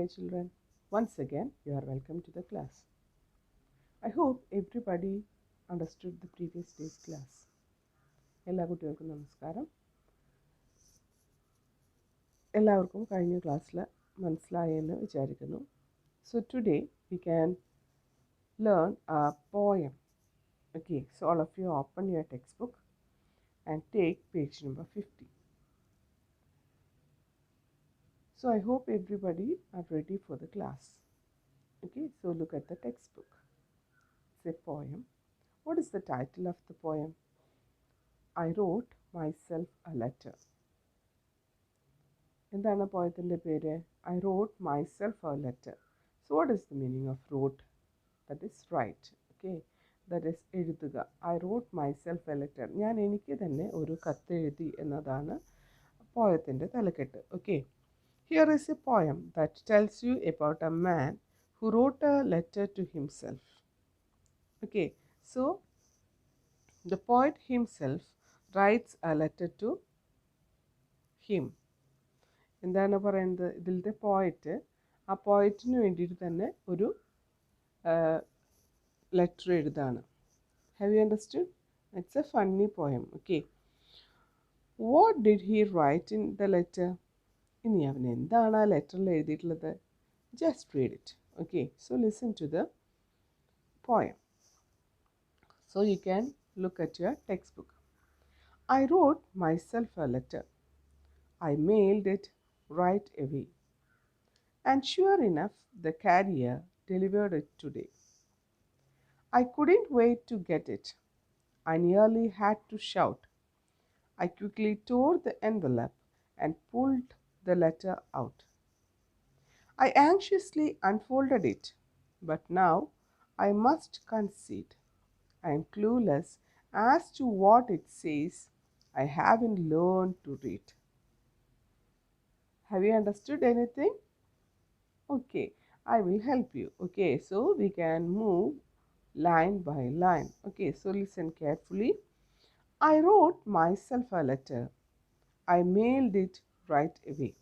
dear children. Once again, you are welcome to the class. I hope everybody understood the previous day's class. എല്ലാ കുട്ടികൾക്കും നമസ്കാരം. എല്ലാവർക്കും കഴിഞ്ഞ ക്ലാസ്സിൽ മനസ്സിലായെന്ന് വിചാരിക്കുന്നു. So today we can learn a poem. Okay, so all of you open your textbook and take page number 50. So I hope everybody are ready for the class. Okay, so look at the textbook. It's a poem. What is the title of the poem? I wrote myself a letter. എന്താണ് പോയത്തിൻ്റെ പേര്? I wrote myself a letter. So what is the meaning of wrote? That is write. Okay, that is എഴുതുക. I wrote myself a letter. ഞാൻ എനിക്ക് തന്നെ ഒരു കത്ത് എഴുതി എന്നതാണ് പോയത്തിൻ്റെ തലക്കെട്ട്. Okay, here is a poem that tells you about a man who wrote a letter to himself. Okay, so the poet himself writes a letter to him. എന്താണ് പറയുന്നത്? ഇതിലത്തെ പോയറ്റ് ആ പോയറ്റിന് വേണ്ടിയിട്ട് തന്നെ ഒരു ലെറ്റർ എഴുതാണ്. Have you understood? It's a funny poem. Okay, what did he write in the letter? ഇനി അവൻ എന്താണ് ആ ലെറ്ററിൽ എഴുതിയിട്ടുള്ളത്? Just read it. Okay, so listen to the poem. So you can look at your textbook. I wrote myself a letter. I mailed it right away. And sure enough, the carrier delivered it today. I couldn't wait to get it. I nearly had to shout. I quickly tore the envelope and pulled the letter out. I anxiously unfolded it, but now I must concede I am clueless as to what it says. I haven't learned to read. Have you understood anything? Okay, I will help you. Okay, so we can move line by line. Okay, so listen carefully. I wrote myself a letter. I mailed it right away.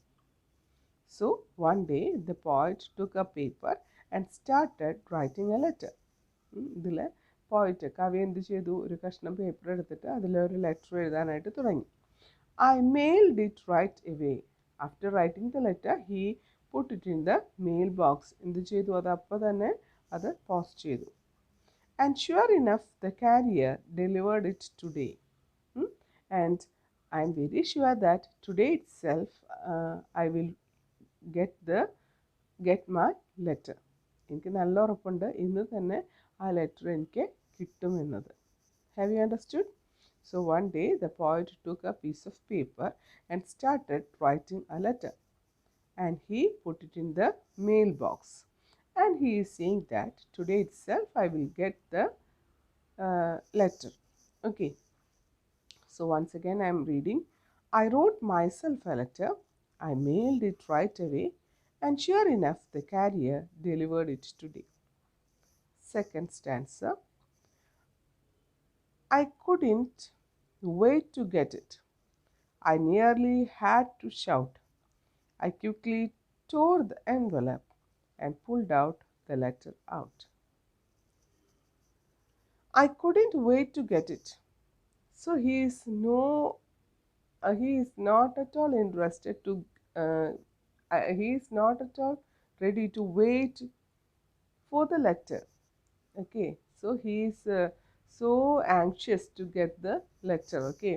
So one day the poet took a paper and started writing a letter. ഇതിൽ പോയിട്ട് കവി എന്ത് ചെയ്തു? ഒരു കഷ്ണം paper എടുത്തിട്ട് അതിലൊരു letter എഴുതാനായിട്ട് തുടങ്ങി. I mailed it right away. After writing the letter, he put it in the mail box. എന്ത് ചെയ്തു? അത് അപ്പോൾ തന്നെ അത് പോസ്റ്റ് ചെയ്തു. And sure enough, the carrier delivered it today. And I am very sure that today itself I will get my letter. എനിക്ക് നല്ല ഉറപ്പുണ്ട് ഇന്ന് തന്നെ ആ ലെറ്റർ എനിക്ക് കിട്ടുമെന്നത്. Have you understood? So one day the poet took a piece of paper and started writing a letter. And he put it in the mailbox. And he is saying that today itself I will get the letter. Okay. So once again I am reading. I wrote myself a letter. I mailed it right away. And sure enough, the carrier delivered it today. Second stanza. I couldn't wait to get it. I nearly had to shout. I quickly tore the envelope and pulled out the letter out. I couldn't wait to get it. So he is not at all interested to he is not at all ready to wait for the letter. Okay, so he is so anxious to get the letter. Okay,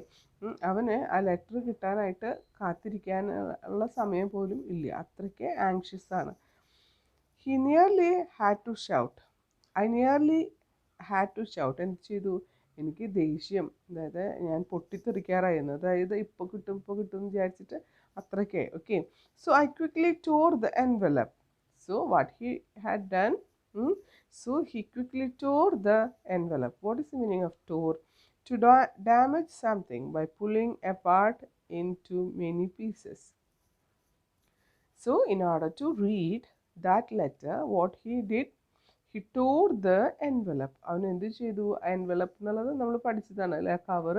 അവന് ആ letter കിട്ടാനായിട്ട് കാത്തിരിക്കാനുള്ള സമയം പോലും ഇല്ല, അത്രയ്ക്ക് anxious ആണ്. He nearly had to shout. I nearly had to shout. എന്ത് ചെയ്തു? എനിക്ക് ദേഷ്യം, അതായത് ഞാൻ പൊട്ടിത്തെറിക്കാറായിരുന്നു, അതായത് ഇപ്പോൾ കിട്ടും എന്ന് വിചാരിച്ചിട്ട് അത്രയ്ക്ക്. Okay, so I quickly Tor the envelope. So what he had done? So he quickly tore the envelope. What is the meaning of tore? To damage something by pulling apart into many pieces. So in order to read that letter, what he did, he tore the envelope. അവൻ എന്ത് ചെയ്തു? envelope എന്നുള്ളത് നമ്മൾ പഠിച്ചതാണ് അല്ലേ, cover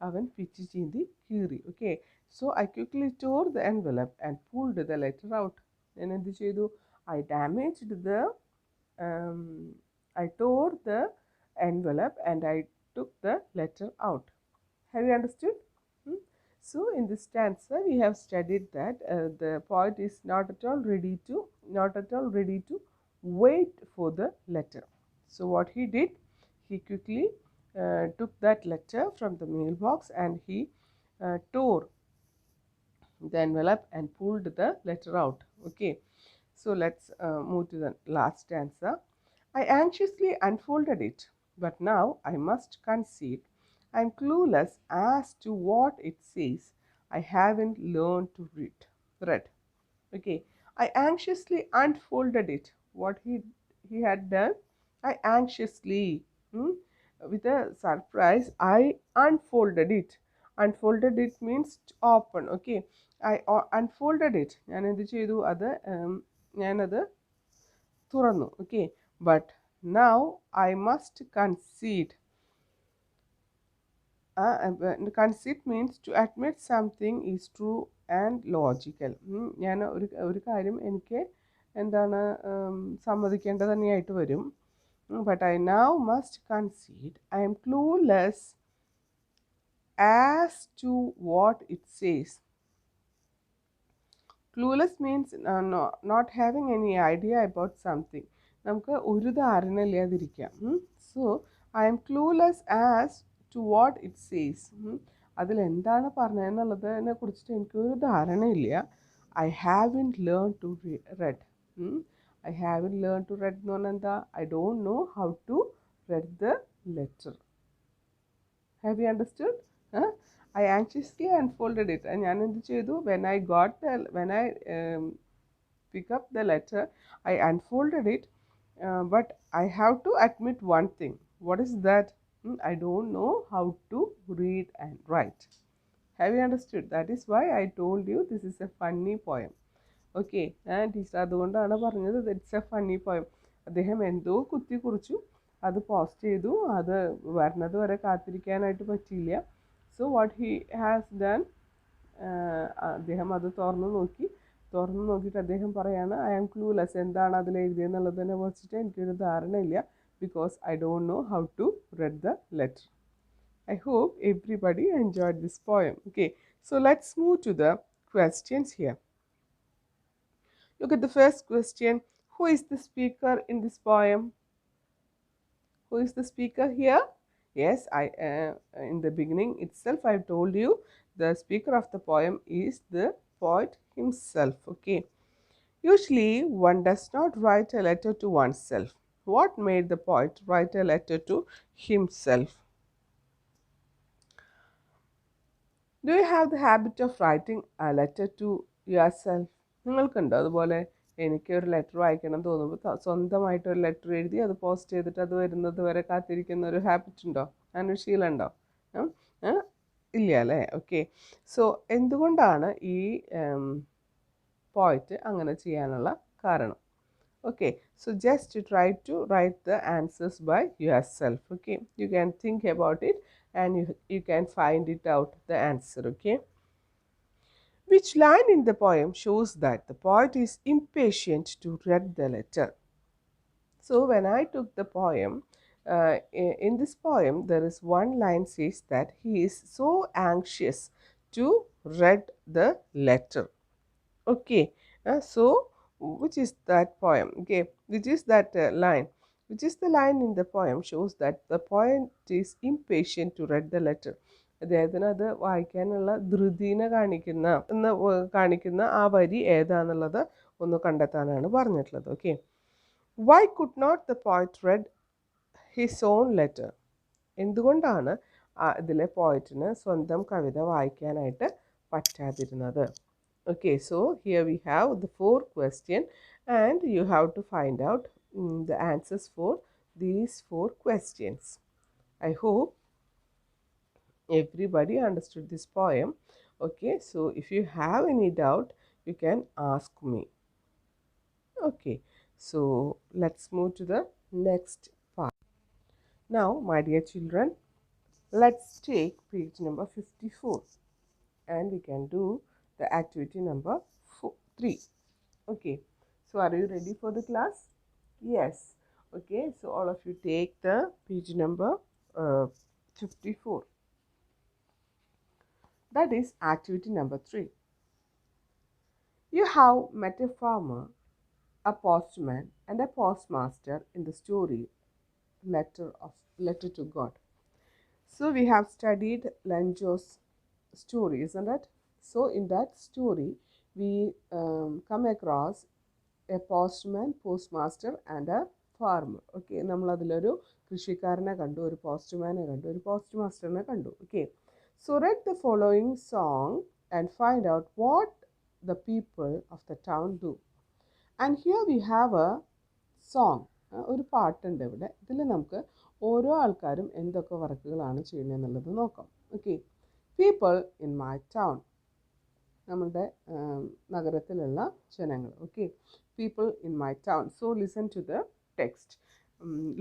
അവൻ pitch ചീന്തി കീറി. Okay, so I quickly tore the envelope and pulled the letter out. ഞാൻ എന്ത് ചെയ്തു? I damaged the I tore the envelope and I took the letter out. Have you understood? Hmm? So in this stanza we have studied that the poet is not at all ready to wait for the letter. So what he did, he quickly took that letter from the mailbox and he tore the envelope and pulled the letter out. Okay, so let's move to the last stanza. I anxiously unfolded it, but now I must concede I'm clueless as to what it says. I haven't learned to read. Okay, I anxiously unfolded it. What he had done, I anxiously, with a surprise, I unfolded it. Unfolded it means to open. Okay, I unfolded it. ഞാൻ എന്ത് ചെയ്തു? അത് ഞാനത് തുറന്നു. Okay, but now I must concede. Conceit means to admit something is true and logical. ഞാൻ ഒരു കാര്യം എനിക്ക് എന്താണ് സമ്മതിക്കേണ്ടത് തന്നെയായിട്ട് വരും. But I now must concede I am clueless as to what it says. Clueless means not having any idea about something. നമുക്ക് ഒരു ധാരണ ഇല്ലാതിരിക്കാം. So I am clueless as to what it says. അതിലെന്താണ് പറഞ്ഞതെന്നുള്ളതിനെ കുറിച്ചിട്ട് എനിക്കൊരു ധാരണയില്ല. I haven't learned to read. I haven't learned to read എന്ന് പറഞ്ഞാൽ എന്താ? I don't know how to read the letter. Have you understood? I anxiously unfolded it. ഞാൻ എന്ത് ചെയ്തു? When I pick up the letter, I unfolded it. But I have to admit one thing. What is that? I don't know how to read and write. Have you understood? That is why I told you this is a funny poem. Okay, and teacher അതുകൊണ്ടാണ് പറഞ്ഞത് it's a funny poem. അദ്ദേഹം എന്തോ കുത്തി കുറിച്ചു, അത് post ചെയ്തു, അത് വരുന്നത് വരെ കാത്തിരിക്കാനായിട്ട് പറ്റിയില്ല. So what he has done, അദ്ദേഹം അത് തുറന്നു നോക്കിയിട്ട് അദ്ദേഹം പറയാണ് ഐ ആം ക്ലൂലെസ്, എന്താണ് അതിൽ എഴുതിയെന്നുള്ളതിനെ കുറിച്ചിട്ട് എനിക്കൊരു ധാരണയില്ല, because I don't know how to read the letter. I hope everybody enjoyed this poem. Okay, so let's move to the questions here. Look at the first question. Who is the speaker in this poem? Who is the speaker here? Yes, in the beginning itself I told you the speaker of the poem is the poet himself. Okay, usually one does not write a letter to oneself. What made the poet write a letter to himself? Do you have the habit of writing a letter to yourself? നിങ്ങൾക്കുണ്ടോ അതുപോലെ? എനിക്ക് ഒരു letter വായിക്കണം തോന്നുമ്പോൾ സ്വന്തമായിട്ടൊരു letter എഴുതി അത് post ചെയ്തിട്ട് അത് വരുന്നത് വരെ കാത്തിരിക്കുന്ന ഒരു ഹാബിറ്റ് ഉണ്ടോ? അങ്ങനെ ഒരു ശീലം ഉണ്ടോ? ഇല്ല അല്ലേ? ഓക്കെ, സോ എന്തുകൊണ്ടാണ് ഈ പോയിറ്റ് അങ്ങനെ ചെയ്യാനുള്ള കാരണം? Okay, so just try to write the answers by yourself. Okay, you can think about it and you can find it out the answer. Okay, which line in the poem shows that the poet is impatient to read the letter? So when I took the poem, in this poem there is one line says that he is so anxious to read the letter. Okay, so which is that poem? Okay, which is that line? Which is the line in the poem shows that the poet is impatient to read the letter? അദ്ദേഹത്തിന് അത് വായിക്കാനുള്ള ധൃതിനെ കാണിക്കുന്ന ആ വരി ഏതാന്നുള്ളത് ഒന്ന് കണ്ടെത്താനാണ് പറഞ്ഞിട്ടുള്ളത്. Okay, why could not the poet read his own letter? എന്തുകൊണ്ടാണ് ഇതിലെ പോയറ്റിന് സ്വന്തം കവിത വായിക്കാനായിട്ട് പറ്റാതിരുന്നത്? Okay, so here we have the 4 questions and you have to find out the answers for these 4 questions. I hope everybody understood this poem. Okay, so if you have any doubt you can ask me. Okay, so let's move to the next part. Now my dear children, let's take page number 54 and we can do the activity number 3. Okay, So are you ready for the class? Yes. Okay, so all of you take the page number 54. That is activity number 3. You have met a farmer, a postman, and a postmaster in the story Letter to God. So we have studied Lanjo's story, isn't it? So in that story, we come across a postman, postmaster, and a farmer. Okay, നമ്മൾ അതിലൊരു കൃഷിക്കാരനെ കണ്ടു, ഒരു പോസ്റ്റ്മാനെ കണ്ടു, ഒരു പോസ്റ്റ്മാസ്റ്ററിനെ കണ്ടു. Okay, so read the following song and find out what the people of the town do. And here we have a song. ഒരു പാട്ടുണ്ട് ഇവിടെ. ഇതിൽ നമുക്ക് ഓരോ ആൾക്കാരും എന്തൊക്കെ വർക്കുകളാണ് ചെയ്യുന്നത് എന്നുള്ളത് നോക്കാം. Okay, people in my town, നമ്മളുടെ നഗരത്തിലുള്ള ജനങ്ങൾ. Okay, people in my town. So listen to the text.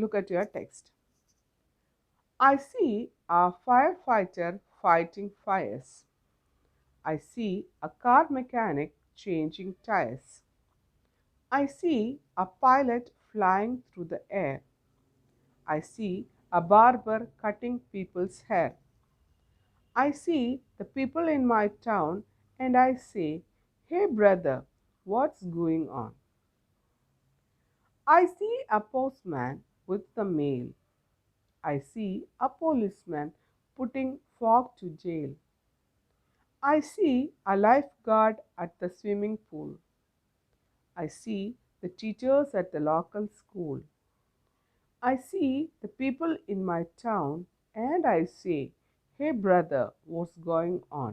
Look at your text. I see a firefighter fighting fires. I see a car mechanic changing tires. I see a pilot flying through the air. I see a barber cutting people's hair. I see the people in my town and I say, "Hey brother, what's going on?" I see a postman with the mail. I see a policeman putting fog to jail. I see a lifeguard at the swimming pool. I see the teachers at the local school. I see the people in my town and I say, "Hey brother, what's going on?"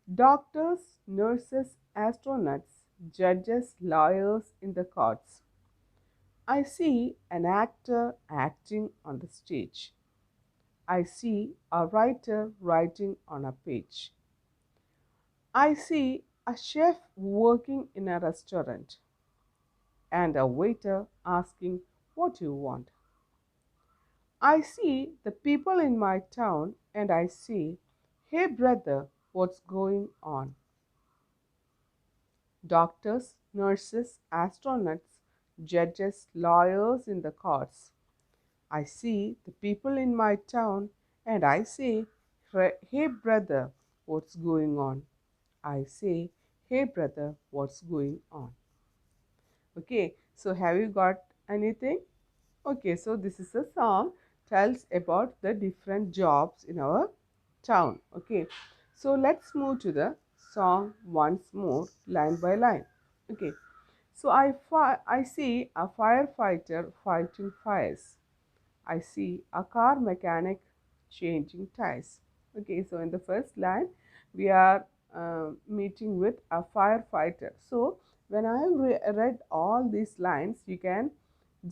Doctors, nurses, astronauts, judges, lawyers in the courts. I see an actor acting on the stage. I see a writer writing on a page. I see a chef working in a restaurant and a waiter asking, "What do you want?" I see the people in my town and I say, "Hey brother, what's going on?" Doctors, nurses, astronauts, judges, lawyers in the courts. I see the people in my town and I say, "Hey brother, what's going on?" I say, "Hey brother, what's going on?" Okay, so have you got anything? Okay, so this is a song tells about the different jobs in our town. Okay, so let's move to the song once more, line by line. Okay, so I see a firefighter fighting fires. I see a car mechanic changing tires. Okay, so in the first line we are meeting with a firefighter. So when I read all these lines, you can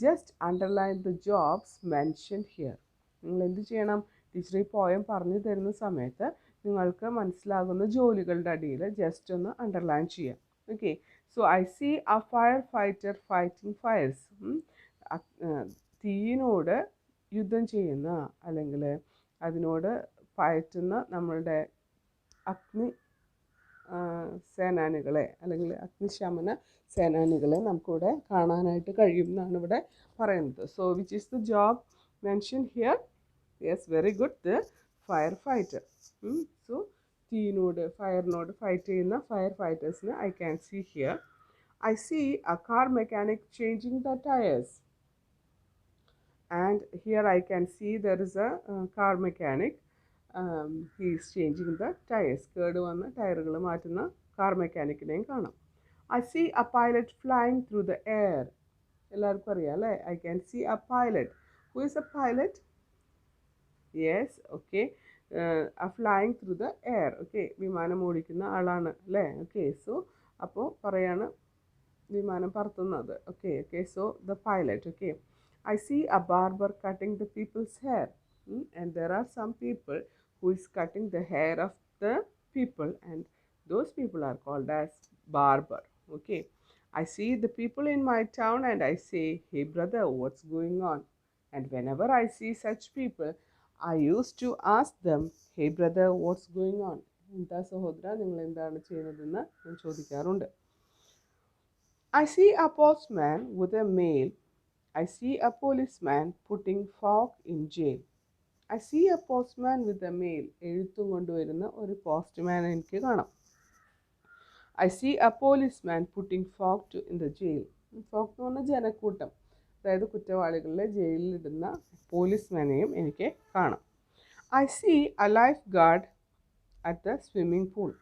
just underline the jobs mentioned here. നിങ്ങൾ എന്ത് ചെയ്യണം? Teacher ഈ poem പറഞ്ഞു തരുന്ന സമയത്ത് നിങ്ങൾക്ക് മനസ്സിലാകുന്ന ജോലികളുടെ അടിയിൽ ജസ്റ്റ് ഒന്ന് അണ്ടർലൈൻ ചെയ്യാം. Okay, so I see a firefighter fighting fires. തീയിനോട് യുദ്ധം ചെയ്യുന്ന അല്ലെങ്കിൽ അതിനോട് പയറ്റുന്ന നമ്മളുടെ അഗ്നി സേനാനികളെ അല്ലെങ്കിൽ അഗ്നിശമന സേനാനികളെ നമുക്കിവിടെ കാണാനായിട്ട് കഴിയും എന്നാണ് ഇവിടെ പറയുന്നത്. So which is the job mention here? Yes, very good, the firefighter. So തീയിനോട് ഫയറിനോട് ഫൈറ്റ് ചെയ്യുന്ന ഫയർ ഫൈറ്റേഴ്സിന് I can see here. I see a car mechanic changing the tyres. And here I can see there is a car mechanic. He is changing the tires. കേട് വന്ന ടയറുകൾ മാറ്റുന്ന car മെക്കാനിക്കിനെയും കാണാം. I see a pilot flying through the air. എല്ലാവർക്കും അറിയാം അല്ലേ? I can see a pilot. Who is a pilot? Yes, okay. Flying through the air. Okay, വിമാനം ഓടിക്കുന്ന ആളാണ് അല്ലേ? Okay, so അപ്പോൾ പറയാണ് വിമാനം പറത്തുന്നത്. Okay, okay, so the pilot. Okay. I see a barber cutting the people's hair. And there are some people who is cutting the hair of the people, and those people are called as barber. Okay, I see the people in my town and I say, "Hey brother, what's going on?" And whenever I see such people, I used to ask them, "Hey brother, what's going on?" എന്താ സഹോദര, നിങ്ങൾ എന്താണ് ചെയ്യുന്നതെന്ന് ഞാൻ ചോദിക്കാറുണ്ട്. I see a postman with a mail. I see a policeman putting folk in jail. I see a postman with a mail. എഴുത്തും കൊണ്ടുവരുന്ന ഒരു പോസ്റ്റ്മാൻ എനിക്ക് കാണാം. I see a policeman putting folk in the jail. folk എന്ന് പറഞ്ഞാൽ ജനക്കൂട്ടം, അതായത് കുറ്റവാളികളെ ജയിലിലിടുന്ന പോലീസ്മാനെയും എനിക്ക് കാണാം. I see a lifeguard at the swimming pool.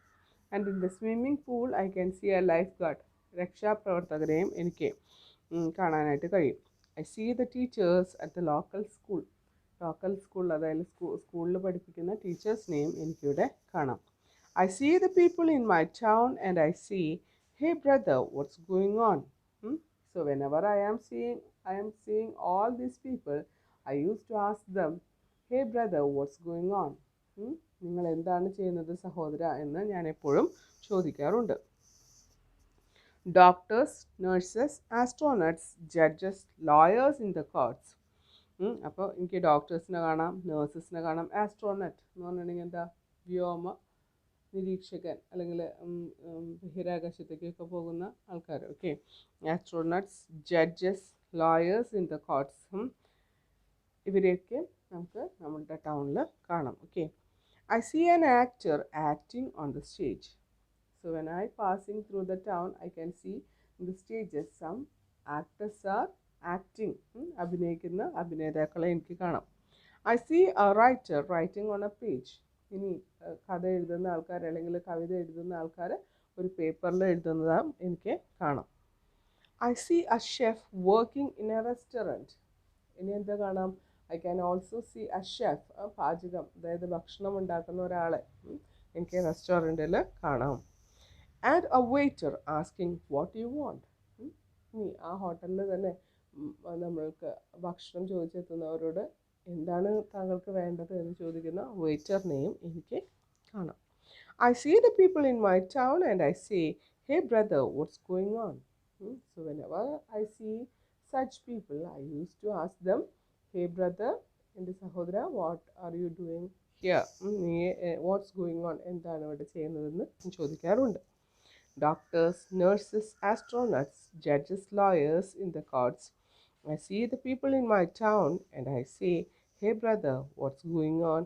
And in the swimming pool I can see a lifeguard. രക്ഷാപ്രവർത്തകരെയും എനിക്ക് കാണാനായിട്ട് കഴിയും. I see the teachers at the local school. Local school, അതായത് സ്കൂളിൽ പഠിപ്പിക്കുന്ന ടീച്ചേഴ്സിനെയും എനിക്കിവിടെ കാണാം. I see the people in my town and I see, hey brother, what's going on? So whenever I am seeing all these people, I used to ask them, hey brother, what's going on? നിങ്ങൾ എന്താണ് ചെയ്യുന്നത് സഹോദര എന്ന് ഞാൻ എപ്പോഴും ചോദിക്കാറുണ്ട്. Doctors, nurses, astronauts, judges, lawyers in the courts. അപ്പോൾ എനിക്ക് ഡോക്ടേഴ്സിനെ കാണാം, നേഴ്സസിനെ കാണാം. ആസ്ട്രോനറ്റ് എന്ന് പറഞ്ഞിട്ടുണ്ടെങ്കിൽ എന്താ, വ്യോമ നിരീക്ഷകൻ അല്ലെങ്കിൽ ബഹിരാകാശത്തേക്കൊക്കെ പോകുന്ന ആൾക്കാർ. Okay, astronauts, judges, lawyers in the courts, ഇവരെയൊക്കെ നമുക്ക് നമ്മുടെ ടൗണിൽ കാണാം. Okay, I see an actor acting on the stage. So when I passing through the town, I can see in the stages some actors are acting, അഭിനയിക്കുന്ന അഭിനേതാക്കളെ എനിക്ക് കാണാം. I see a writer writing on a page. ഇനി കഥ എഴുതുന്ന ആൾക്കാർ അല്ലെങ്കിൽ കവിത എഴുതുന്ന ആൾക്കാർ ഒരു പേപ്പറിൽ എഴുതുന്നതും എനിക്ക് കാണാം. I see a chef working in a restaurant. ഇനി എന്താ കാണാം, I can also see a chef, പാചകം, അതായത് ഭക്ഷണം ഉണ്ടാക്കുന്ന ഒരാളെ എനിക്ക് റെസ്റ്റോറൻറ്റിൽ കാണാം. And a waiter asking what you want. ഇനി ആ ഹോട്ടലിൽ തന്നെ നമ്മൾക്ക് ഭക്ഷണം ചോദിച്ചെത്തുന്നവരോട് എന്താണ് താങ്കൾക്ക് വേണ്ടത് എന്ന് ചോദിക്കുന്ന വെയിറ്ററിനെയും എനിക്ക് കാണാം. I see the people in my town and I say, hey brother, what's going on? So whenever I see such people, I used to ask them, hey brother, എൻ്റെ സഹോദര, what are you doing here? What's going on? എന്താണ് ഇവിടെ ചെയ്യുന്നതെന്ന് ചോദിക്കാറുണ്ട്. Doctors, nurses, astronauts, judges, lawyers in the courts. I see the people in my town and I say, hey brother, what's going on?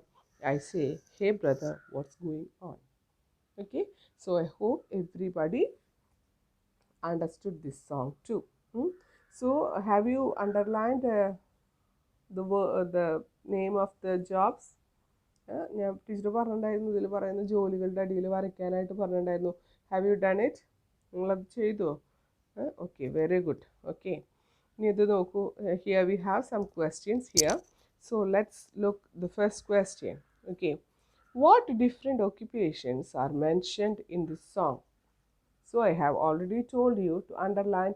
I say, hey brother, what's going on? Okay, so I hope everybody understood this song too. So have you underlined the name of the jobs? ഞാൻ teacher പറഞ്ഞിട്ടുണ്ടായിരുന്നു, ഇതിൽ പറയുന്ന ജോലികളുടെ അടിയിൽ വരയ്ക്കാനായിട്ട് പറഞ്ഞിട്ടുണ്ടായിരുന്നു. Have you done it? നിങ്ങളത് ചെയ്തോ? Okay, very good. ഓക്കെ, ഇനി ഇത് നോക്കൂ. Here we have some questions here. So let's look the first question. Okay, what different occupations are mentioned in this song? So I have already told you to underline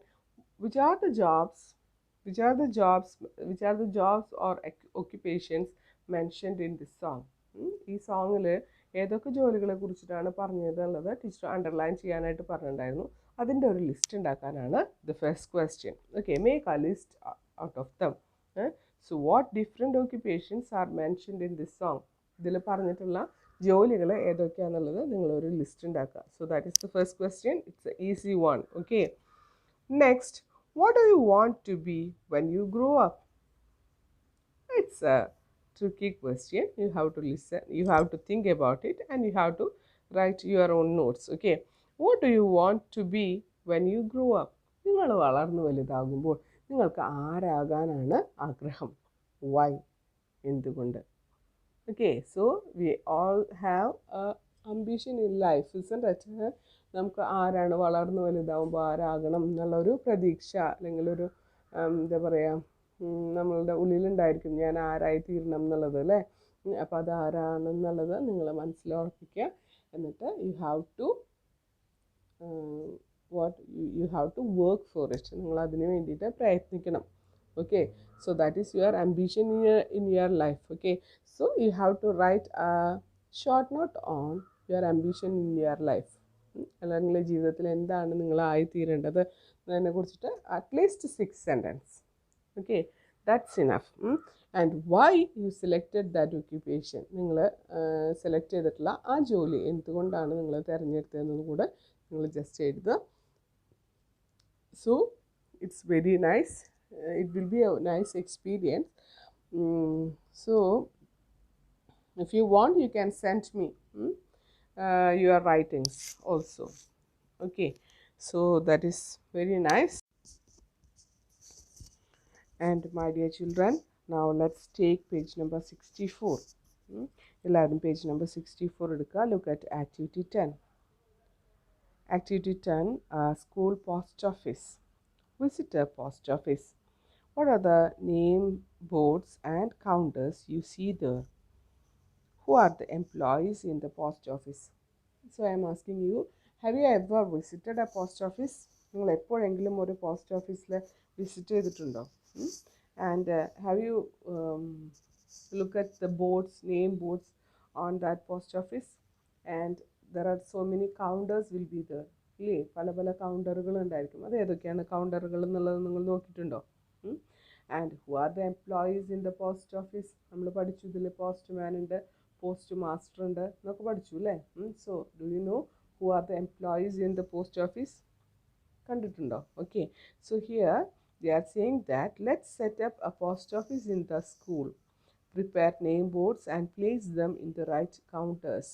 which are the jobs or occupations mentioned in this song. ഈ സോങ്ങിൽ ഏതൊക്കെ ജോലികളെ കുറിച്ചിട്ടാണ് പറഞ്ഞതെന്നുള്ളത് teacher underline ചെയ്യാനായിട്ട് പറഞ്ഞിട്ടുണ്ടായിരുന്നു. അതിൻ്റെ ഒരു list ഉണ്ടാക്കാനാണ് the first question. Okay, make A list out of them. So what different occupations R mentioned in this song? ഇതിൽ പറഞ്ഞിട്ടുള്ള ജോലികൾ ഏതൊക്കെയാണെന്നുള്ളത് നിങ്ങളൊരു ലിസ്റ്റ് ഉണ്ടാക്കുക. So that is the first question. It's A easy one. Okay, next, what do you want to be when you grow up? It's a tricky question. You have to listen, you have to think about it, and you have to write your own notes. Okay, what do you want to be when you grow up? നിങ്ങൾ വളർന്നു വലുതാകുമ്പോൾ നിങ്ങൾക്ക് ആരാകാനാണ് ആഗ്രഹം? Why? എന്തുകൊണ്ട്? Okay, so we all have a ambition in life, isn't it? നമുക്ക് ആരാണ് വളർന്നു വലുതാവുമ്പോൾ ആരാകണം എന്നുള്ളൊരു പ്രതീക്ഷ അല്ലെങ്കിൽ ഒരു എന്താ പറയുക, നമ്മളുടെ ഉള്ളിലുണ്ടായിരിക്കും ഞാൻ ആരായി തീരണം എന്നുള്ളത് അല്ലേ. അപ്പോൾ അത് ആരാണെന്നുള്ളത് നിങ്ങൾ മനസ്സിലുറപ്പിക്കുക. എന്നിട്ട് you have to work for it. നിങ്ങൾ അതിന് വേണ്ടിയിട്ട് പ്രയത്നിക്കണം. Okay, so that is your ambition in your life. Okay, so you have to write a short note on your ambition in your life. അല്ലെങ്കിൽ നിങ്ങളുടെ ജീവിതത്തിൽ എന്താണ് നിങ്ങളായിത്തീരേണ്ടത് എന്നതിനെ കുറിച്ചിട്ട് at least 6 sentences. Okay, that's enough. And why you selected that occupation? നിങ്ങൾ select ചെയ്തിട്ടുള്ള ആ ജോലി എന്തുകൊണ്ടാണ് നിങ്ങൾ തിരഞ്ഞെടുത്തതെന്നും കൂടെ നിങ്ങൾ ജസ്റ്റ് എഴുതുക. So it's very nice. It will be a nice experience. So if you want, you can send me your writings also. Okay, so that is very nice. And my dear children, now let's take page number 64. Hmm? 11 page number 64 എടുക്കുക. Look at activity 10. Activity 10, school post office. Visit a post office. What are the name boards and counters you see there? Who are the employees in the post office? So I am asking you, have you ever visited a post office? നിങ്ങൾ എപ്പോഴെങ്കിലും ഒരു post ഓഫീസിൽ visit ചെയ്തിട്ടുണ്ടോ? And have you look at the boards, name boards on that post office? And there are so many counters will be there. ഇല്ലേ, പല പല കൗണ്ടറുകൾ ഉണ്ടായിരിക്കും. അത് ഏതൊക്കെയാണ് കൗണ്ടറുകൾ എന്നുള്ളത് നിങ്ങൾ നോക്കിയിട്ടുണ്ടോ? And who are the employees in the post office? നമ്മൾ പഠിച്ചു, ഇതിൽ പോസ്റ്റ്മാൻ ഉണ്ട്, പോസ്റ്റ് മാസ്റ്റർ ഉണ്ട് എന്നൊക്കെ പഠിച്ചു അല്ലേ? So do you know who are the employees in the post office? കണ്ടിട്ടുണ്ടോ? Okay, so here they are saying that let's set up a post office in the school. Prepare name boards and place them in the right counters.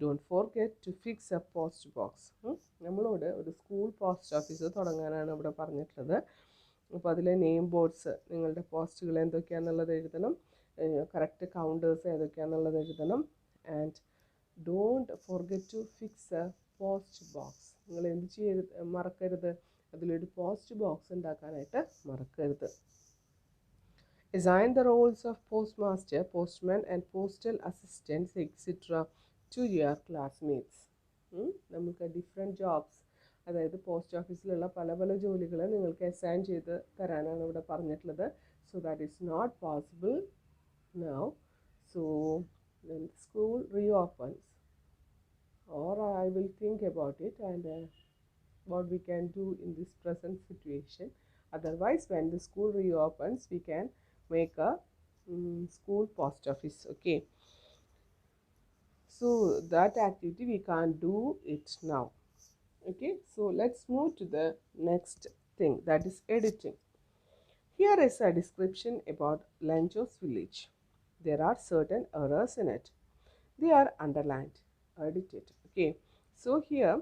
Don't forget to fix a post box. നമ്മളോട് ഒരു school post office തുടങ്ങാനാണ് ഇവിടെ പറഞ്ഞിട്ടുള്ളത്. അപ്പോൾ അതിലെ name boards, നിങ്ങളുടെ പോസ്റ്റുകൾ എന്തൊക്കെയാണെന്നുള്ളത് എഴുതണം, correct counters ഏതൊക്കെയാണെന്നുള്ളത് എഴുതണം. And don't forget to fix a post box. നിങ്ങൾ എന്ത് ചെയ്യരുത്, മറക്കരുത്, അതിലൊരു പോസ്റ്റ് ബോക്സ് ഉണ്ടാക്കാനായിട്ട് മറക്കരുത്. Assign the roles of postmaster, postman and postal assistants etc. to your classmates. നമുക്ക് ഡിഫറെൻറ്റ് ജോബ്സ്, അതായത് പോസ്റ്റ് ഓഫീസിലുള്ള പല പല ജോലികൾ നിങ്ങൾക്ക് അസൈൻ ചെയ്ത് തരാനാണ് ഇവിടെ പറഞ്ഞിട്ടുള്ളത്. So that is not possible now. So when the school reopens, or I will think about it and what we can do in this present situation. Otherwise, when the school reopens, we can make a school post office. Okay, so that activity we can't do it now. Okay, so let's move to the next thing, that is editing. Here is a description about Lanjos village. There are certain errors in it. They are underlined. Edit it. Okay, so here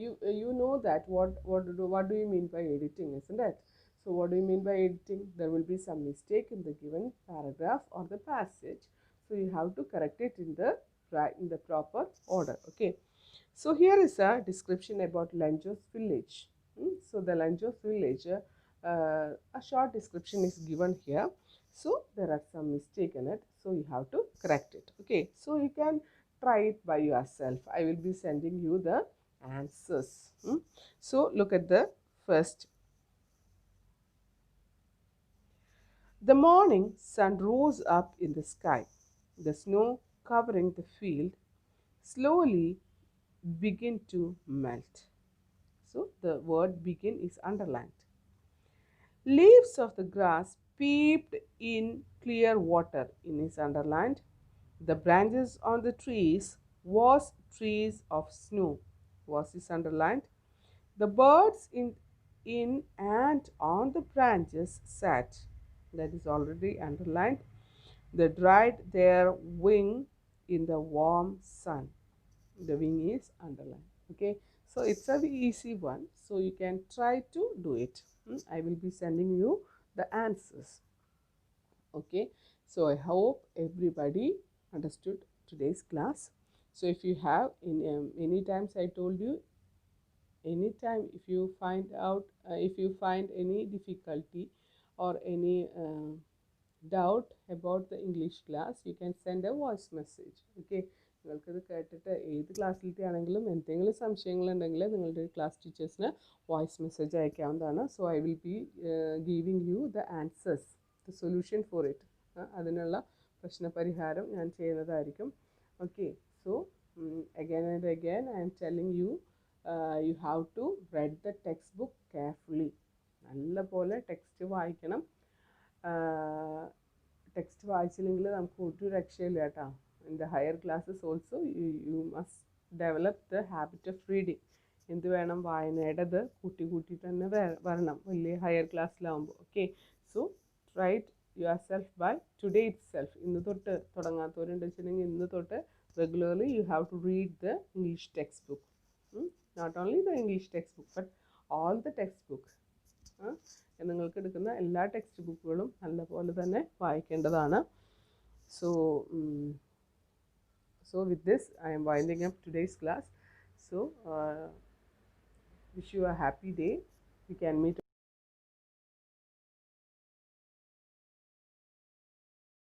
you know that what do you mean by editing, isn't it? So what do you mean by editing? There will be some mistake in the given paragraph or the passage, so you have to correct it in the proper order. Okay, so here is a description about Lanjos village. So the Lanjos village, a short description is given here. So there are some mistake in it, so you have to correct it. Okay, so you can try it by yourself. I will be sending you the answers. So look at the first. The morning sun rose up in the sky. The snow covering the field slowly began to melt. So the word begin is underlined. Leaves of the grass peeped in clear water in is underlined. The branches on the trees was trees of snow was is underlined. The birds in and on the branches sat, that is already underlined. They dried their wing in the warm sun. The wing is underlined. Okay, so it's a very easy one, so you can try to do it. I will be sending you the answers. Okay, so I hope everybody understood today's class. So if you have many times I told you, anytime if you find out if you find any difficulty or any doubt about the English class, you can send a voice message. Okay, നിങ്ങൾക്കിത് കേട്ടിട്ട് ഏത് ക്ലാസ്സിലത്തെ ആണെങ്കിലും എന്തെങ്കിലും സംശയങ്ങളുണ്ടെങ്കിൽ നിങ്ങളുടെ class ടീച്ചേഴ്സിന് voice message അയക്കാവുന്നതാണ്. So I will be giving you the answers, the solution for it. അതിനുള്ള പ്രശ്നപരിഹാരം ഞാൻ ചെയ്യുന്നതായിരിക്കും. Okay, so again and again I am telling you, you have to read the textbook carefully. നല്ല പോലെ text വായിക്കണം. Text വായിച്ചില്ലെങ്കിൽ നമുക്ക് ഒരു രക്ഷയില്ല കേട്ടോ. In the higher classes also you must develop the habit of reading. എന്ത് വേണം, വായനയുടേത് കൂട്ടി കൂട്ടി തന്നെ വരണം വലിയ ഹയർ ക്ലാസ്സിലാവുമ്പോൾ. Okay, so write yourself by today itself. ഇന്ന് തൊട്ട് തുടങ്ങാത്തവരുണ്ടെന്ന് വെച്ചിട്ടുണ്ടെങ്കിൽ ഇന്ന് തൊട്ട് regularly you have to read the English textbook. Not only the English textbook but all the textbook. നിങ്ങൾക്ക് എടുക്കുന്ന എല്ലാ ടെക്സ്റ്റ് ബുക്കുകളും നല്ലപോലെ തന്നെ വായിക്കേണ്ടതാണ്. So with this I am winding up today's class. So wish you a happy day. We can meet